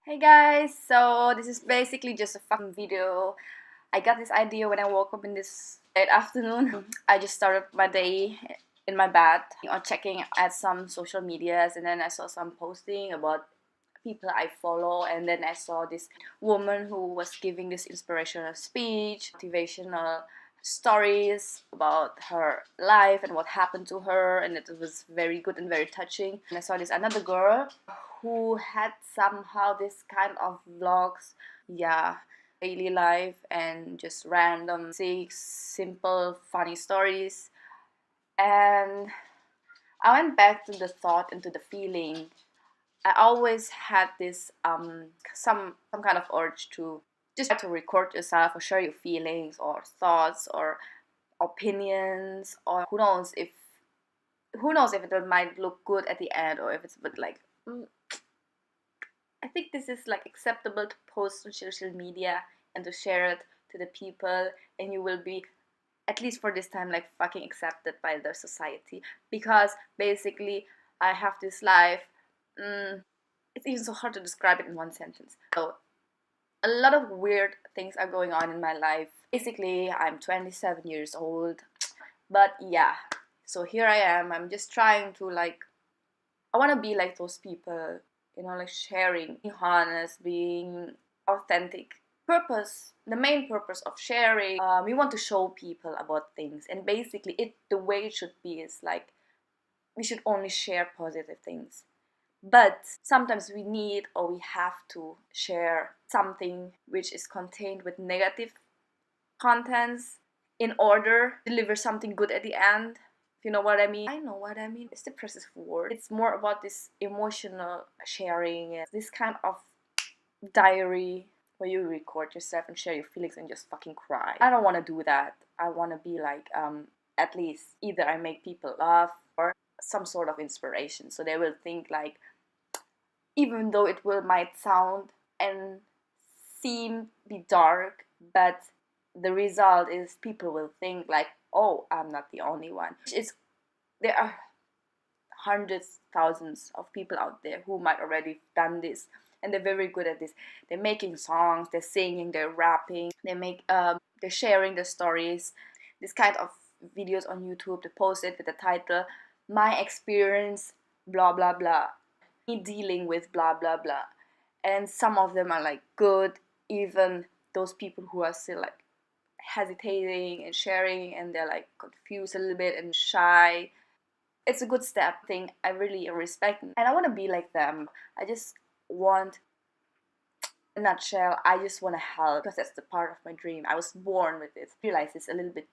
Hey guys, so this is basically just a fucking video. I got this idea when I woke up in this late afternoon. I just started my day in my bed, checking at some social medias, and then I saw some posting about people I follow, and then I saw this woman who was giving this inspirational speech, motivational stories about her life and what happened to her, and it was very good and very touching. And I saw this another girl who had somehow this kind of vlogs, yeah, daily life and just random, simple, funny stories. And I went back to the thought and to the feeling. I always had this some kind of urge to just try to record yourself or share your feelings or thoughts or opinions, or who knows if it might look good at the end, or if it's a bit like I think this is like acceptable to post on social media and to share it to the people, and you will be, at least for this time, like fucking accepted by the society. Because basically I have this life. It's even so hard to describe it in one sentence. So a lot of weird things are going on in my life. Basically, I'm 27 years old, but yeah. So here I am. I'm just trying to I want to be like those people, like sharing, being honest, being authentic. The main purpose of sharing, we want to show people about things, and basically, the way it should be is like we should only share positive things. But sometimes we need or we have to share something which is contained with negative contents in order to deliver something good at the end. If you know what I mean. I know what I mean. It's the process word. It's more about this emotional sharing, this kind of diary where you record yourself and share your feelings and just fucking cry. I don't want to do that. I want to be like, at least either I make people laugh or some sort of inspiration, so they will think like, even though it will might sound and seem be dark, but the result is people will think like, oh, I'm not the only one. There are hundreds, thousands of people out there who might already done this, and they're very good at this. They're making songs, they're singing, they're rapping, they're sharing their stories, this kind of videos on YouTube. They post it with the title, "My Experience," blah blah blah, me dealing with blah blah blah. And some of them are like good, even those people who are still like hesitating and sharing, and they're like confused a little bit and shy. It's a good step thing. I really respect, and I want to be like them. I just want, in a nutshell, I just want to help, because that's the part of my dream. I was born with it. I realize it's a little bit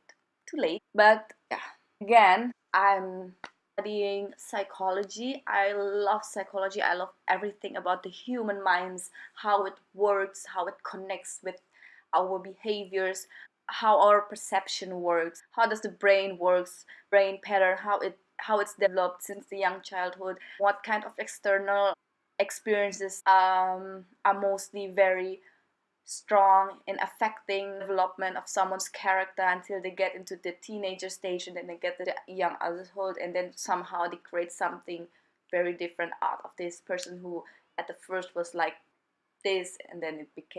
too late, but yeah. Again, I'm studying psychology. I love psychology. I love everything about the human minds, how it works, how it connects with our behaviors, how our perception works, how does the brain works, brain pattern, how it's developed since the young childhood, what kind of external experiences are mostly very strong in affecting development of someone's character until they get into the teenager stage, and then they get to the young adulthood, and then somehow they create something very different out of this person who at the first was like this, and then it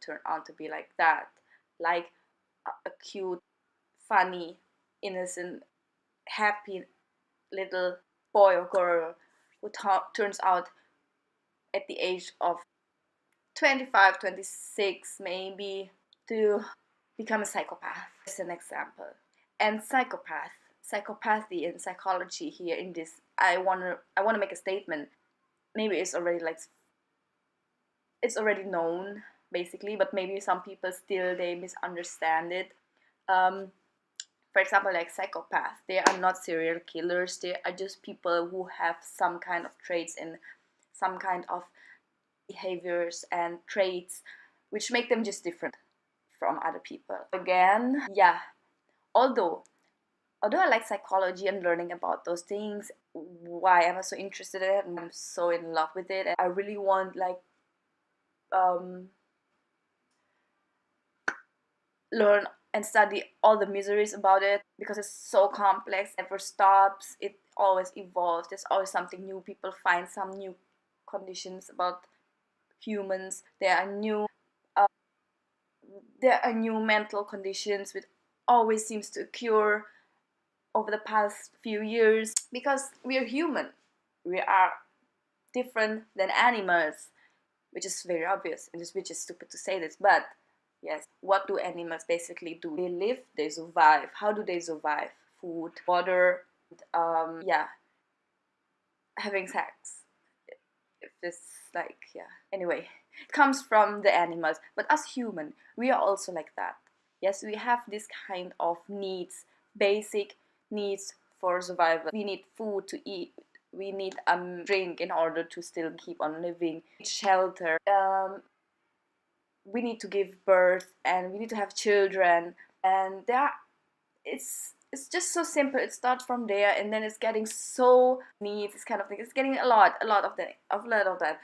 turned out to be like that, like a cute, funny, innocent, happy little boy or girl who turns out at the age of 25, 26 maybe, to become a psychopath. Just an example. And psychopathy in psychology here in this, I wanna make a statement. Maybe it's already known basically, but maybe some people still they misunderstand it. Um, for example, like psychopaths, they are not serial killers. They are just people who have some kind of traits and some kind of behaviors and traits which make them just different from other people. Again, yeah, although I like psychology and learning about those things, why am I so interested in it and I'm so in love with it, and I really want um learn and study all the miseries about it, because it's so complex, it never stops, it always evolves, there's always something new, people find some new conditions about humans. There are new mental conditions which always seems to occur over the past few years because we are human. We are different than animals, which is very obvious and which is stupid to say this, but yes, what do animals basically do? They live, they survive. How do they survive? Food, water, yeah, having sex. If this, like, yeah. Anyway, it comes from the animals, but us human, we are also like that. Yes, we have this kind of needs, basic needs for survival. We need food to eat. We need drink in order to still keep on living. Shelter. We need to give birth, and we need to have children. And there are, it's just so simple. It starts from there, and then it's getting so needs, this kind of thing. It's getting a lot of that,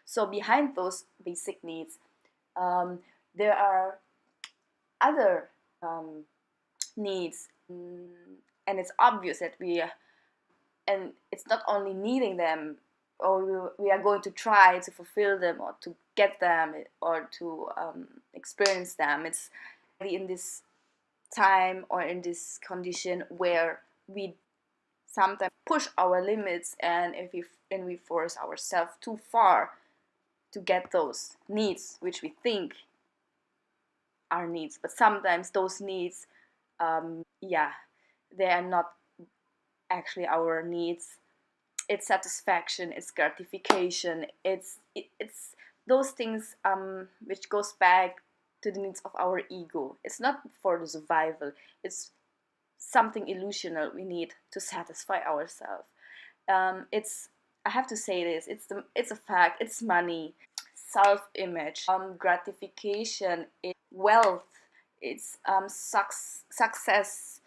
So behind those basic needs, there are other needs, and it's obvious that and it's not only needing them, or we are going to try to fulfill them or to get them or to experience them. It's in this time or in this condition where we sometimes push our limits, and if we force ourselves too far to get those needs which we think are needs, but sometimes those needs, yeah, they are not actually our needs. It's satisfaction, it's gratification, it's those things which goes back to the needs of our ego. It's not for the survival. It's something illusional we need to satisfy ourselves. It's, I have to say this. It's a fact. It's money, self-image, gratification, wealth. It's success.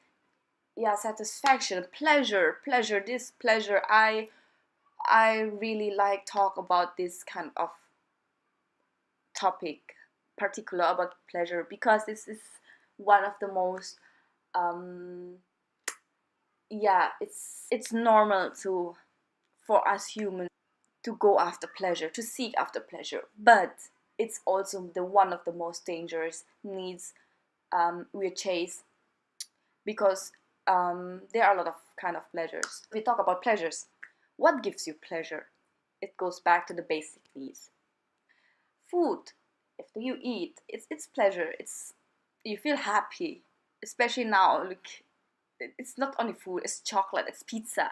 Yeah, satisfaction, pleasure. This pleasure. I really like talk about this kind of topic, particular about pleasure, because this is one of the most yeah, it's normal to for us humans to go after pleasure, to seek after pleasure, but it's also the one of the most dangerous needs we chase, because there are a lot of kind of pleasures. We talk about pleasures. What gives you pleasure? It goes back to the basic needs. Food. After you eat, it's pleasure. It's, you feel happy, especially now. Like, it's not only food. It's chocolate. It's pizza.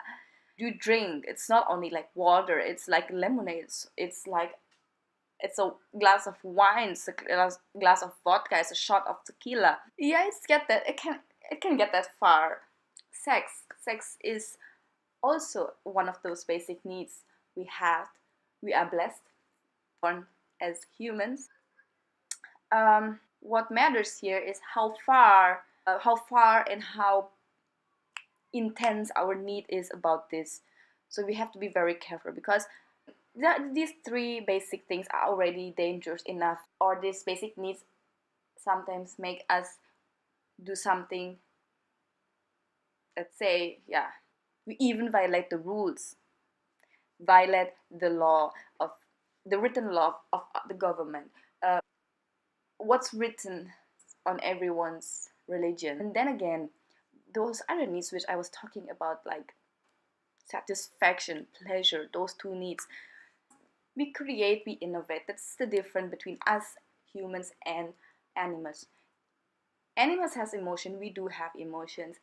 You drink. It's not only like water. It's like lemonade. It's like, it's a glass of wine. It's a glass of vodka. It's a shot of tequila. Yeah, it's get that. It can get that far. Sex is also one of those basic needs we have. We are blessed, born as humans. What matters here is how far and how intense our need is about this. So we have to be very careful, because these three basic things are already dangerous enough, or these basic needs sometimes make us do something. Let's say, yeah, we even violate the rules, violate the law of the written law of the government. What's written on everyone's religion. And then again, those other needs which I was talking about, like satisfaction, pleasure, those two needs, we create, we innovate. That's the difference between us humans and animals. Animals has emotion, we do have emotions.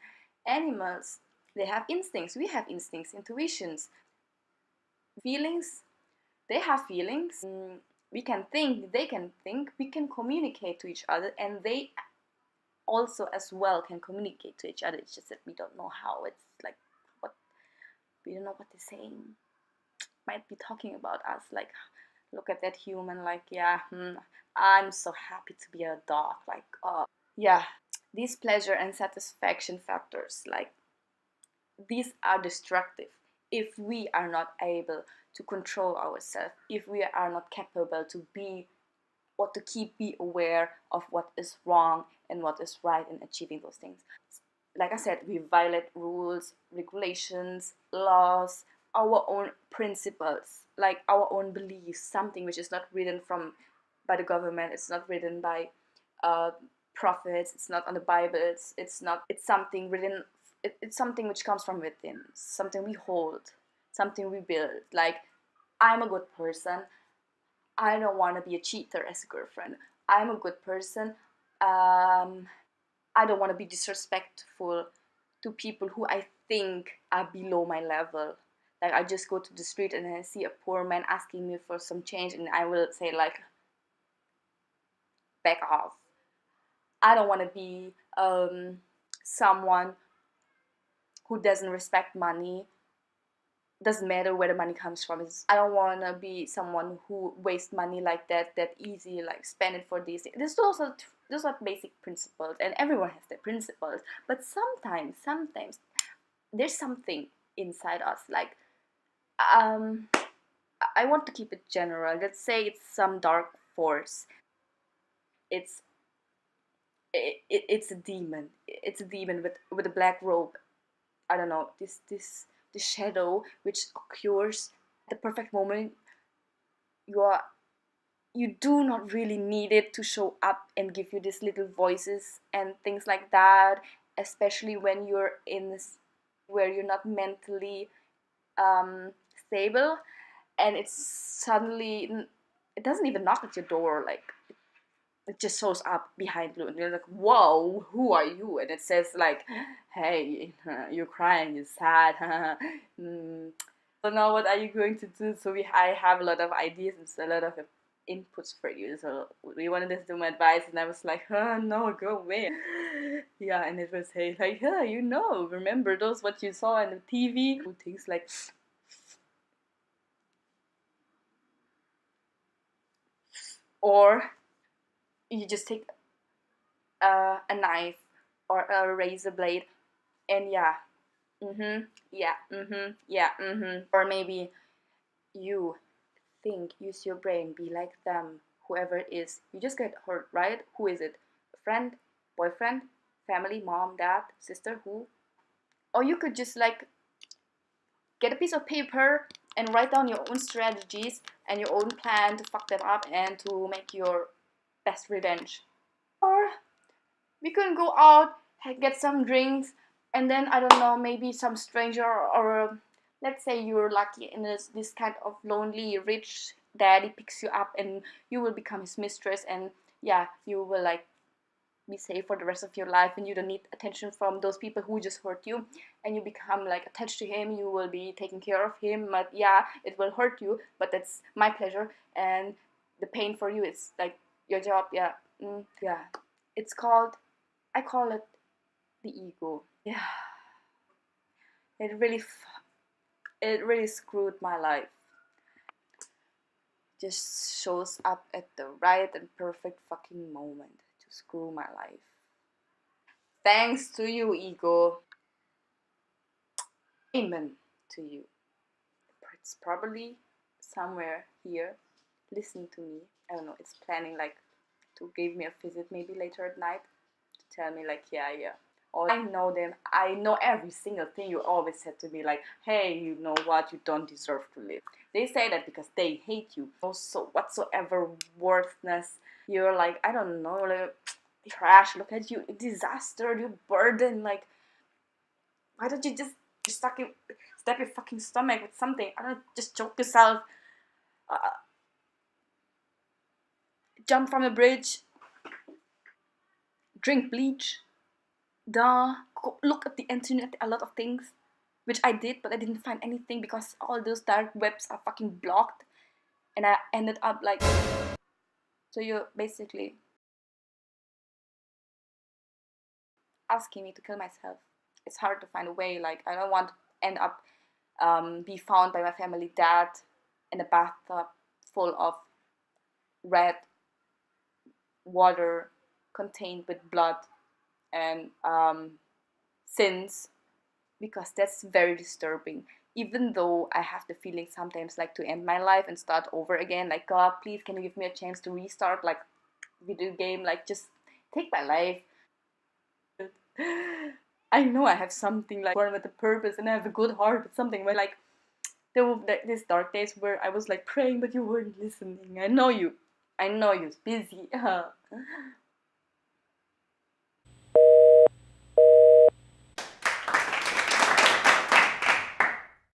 Animals, they have instincts, we have instincts, intuitions, feelings. They have feelings. We can think, they can think, we can communicate to each other, and they also as well can communicate to each other. It's just that we don't know how. It's like, what, we don't know what they're saying. Might be talking about us, like, look at that human, like, yeah, I'm so happy to be a dog, like, yeah. These pleasure and satisfaction factors, like, these are destructive if we are not able to control ourselves, if we are not capable to be, or to be aware of what is wrong and what is right in achieving those things. Like I said, we violate rules, regulations, laws, our own principles, like our own beliefs, something which is not written from by the government, it's not written by uh, prophets, it's not on the Bible, it's not, it's something written, it's something which comes from within, something we hold, something we build. Like, I'm a good person, I don't want to be a cheater as a girlfriend. I'm a good person. Um, I don't want to be disrespectful to people who I think are below my level. Like, I just go to the street and I see a poor man asking me for some change, and I will say like, back off. I don't want to be someone who doesn't respect money. Doesn't matter where the money comes from. I don't want to be someone who wastes money like that easy, like spend it for these things. Those are basic principles, and everyone has their principles. But sometimes there's something inside us, like, um I want to keep it general. Let's say it's some dark force. It's it's a demon. It's a demon with a black robe. I don't know, this shadow which occurs at the perfect moment. You are, you do not really need it to show up and give you these little voices and things like that, especially when you're in this, where you're not mentally stable, and it's suddenly, it doesn't even knock at your door, like it just shows up behind you and you're like, whoa, who are you? And it says like, hey, you're crying, you're sad. mm. So now what are you going to do? So I have a lot of ideas and a lot of inputs for you. So we wanted to do my advice, and I was like, no, go away. Yeah, and it was say like, remember those what you saw on the TV? Things like, or you just take a knife or a razor blade, and yeah, yeah, yeah, or maybe you think, use your brain, be like them, whoever it is, you just get hurt, right? Who is it? A friend, boyfriend, family, mom, dad, sister, who? Or you could just like get a piece of paper and write down your own strategies and your own plan to fuck them up and to make your best revenge. Or we can go out, get some drinks, and then I don't know, maybe some stranger, or let's say you're lucky and this kind of lonely rich daddy picks you up and you will become his mistress, and yeah, you will like be safe for the rest of your life, and you don't need attention from those people who just hurt you, and you become like attached to him. You will be taking care of him, but yeah, it will hurt you, but that's my pleasure, and the pain for you is like your job. Yeah. Yeah, it's called, I call it the ego. Yeah, it really, it really screwed my life. Just shows up at the right and perfect fucking moment to screw my life. Thanks to you, ego. Amen to you. It's probably somewhere here listening to me. I don't know, it's planning like to give me a visit maybe later at night to tell me like, yeah. Or I know them. I know every single thing you always said to me, like, hey, you know what, you don't deserve to live. They say that because they hate you. Also, whatsoever worthless. You're like, I don't know, like trash. Look at you, disaster, you burden. Like, why don't you just stab your fucking stomach with something? I don't, just choke yourself. Uh, jump from a bridge. Drink bleach. Duh. Go look at the internet, a lot of things, which I did, but I didn't find anything because all those dark webs are fucking blocked, and I ended up like. So you're basically asking me to kill myself. It's hard to find a way. Like, I don't want to end up be found by my family dad in a bathtub full of red water contained with blood and sins, because that's very disturbing. Even though I have the feeling sometimes like to end my life and start over again, like, God, please, can you give me a chance to restart, like video game, like just take my life. I know I have something like born with a purpose and I have a good heart, but something where like there were these dark days where I was like praying, but you weren't listening. I know you're busy.